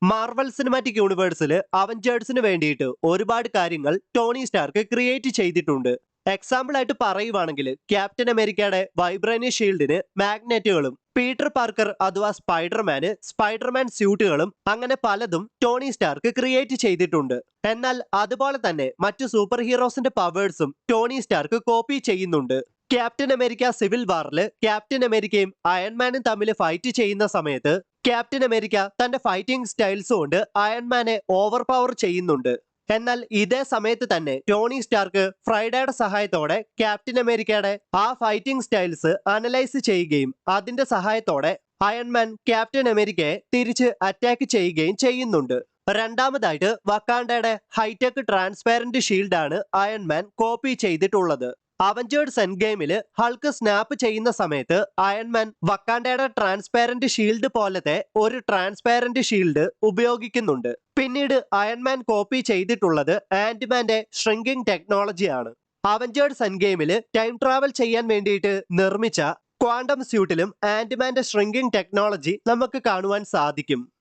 Marvel cinematic യൂണിവേഴ്സിൽ അവഞ്ചേഴ്സിന് വേണ്ടിയിട്ട് ഒരുപാട് കാര്യങ്ങൾ ടോണി സ്റ്റാർക്ക് ക്രിയേറ്റ് ചെയ്തിട്ടുണ്ട്. എക്സാമ്പിൾ ആയിട്ട് പറയുവാണെങ്കിൽ ക്യാപ്റ്റൻ അമേരിക്കയുടെ വൈബ്രേനിയം ഷീൽഡിന് മാഗ്നറ്റുകളും പീറ്റർ പാർക്കർ അഥവാ സ്പൈഡർമാൻ സ്യൂട്ടുകളും അങ്ങനെ പലതും ടോണി സ്റ്റാർക്ക് ക്രിയേറ്റ് ചെയ്തിട്ടുണ്ട്. എന്നാൽ അതുപോലെ തന്നെ മറ്റു സൂപ്പർ ഹീറോസിന്റെ പവേഴ്സും ടോണി സ്റ്റാർക്ക് കോപ്പി ചെയ്യുന്നുണ്ട്. ക്യാപ്റ്റൻ അമേരിക്ക സിവിൽ വാറിൽ ക്യാപ്റ്റൻ അമേരിക്കയും അയൺമാനും തമ്മിൽ ഫൈറ്റ് ചെയ്യുന്ന സമയത്ത് ക്യാപ്റ്റൻ അമേരിക്ക തന്റെ ഫൈറ്റിംഗ് സ്റ്റൈൽസ് കൊണ്ട് അയൺമാനെ ഓവർ പവർ ചെയ്യുന്നുണ്ട്. എന്നാൽ ഇതേ സമയത്ത് തന്നെ ടോണി സ്റ്റാർക്ക് ഫ്രൈഡയുടെ സഹായത്തോടെ ക്യാപ്റ്റൻ അമേരിക്കയുടെ ആ ഫൈറ്റിംഗ് സ്റ്റൈൽസ് അനലൈസ് ചെയ്യുകയും അതിന്റെ സഹായത്തോടെ അയൺമാൻ ക്യാപ്റ്റൻ അമേരിക്കയെ തിരിച്ച് അറ്റാക്ക് ചെയ്യുകയും ചെയ്യുന്നുണ്ട്. രണ്ടാമതായിട്ട് വക്കാണ്ടയുടെ ഹൈടെക് ട്രാൻസ്പാരന്റ് ഷീൽഡാണ് അയൺമാൻ കോപ്പി ചെയ്തിട്ടുള്ളത്. അവഞ്ചേഴ്സ് എൻഡ് ഗെയിമിൽ ഹൾക്ക് സ്നാപ്പ് ചെയ്യുന്ന സമയത്ത് അയൺമാൻ വക്കാണ്ടയുടെ ട്രാൻസ്പാരന്റ് ഷീൽഡ് പോലത്തെ ഒരു ട്രാൻസ്പാരന്റ് ഷീൽഡ് ഉപയോഗിക്കുന്നുണ്ട്. പിന്നീട് അയൺമാൻ കോപ്പി ചെയ്തിട്ടുള്ളത് ആന്റ്മാന്റെ ഷ്രിങ്കിങ് ടെക്നോളജിയാണ്. അവഞ്ചേഴ്സ് എൻഡ് ഗെയിമിൽ ടൈം ട്രാവൽ ചെയ്യാൻ വേണ്ടിയിട്ട് നിർമ്മിച്ച ക്വാണ്ടം സ്യൂട്ടിലും ആന്റ്മാന്റെ ഷ്രിങ്കിങ് ടെക്നോളജി നമുക്ക് കാണുവാൻ സാധിക്കും.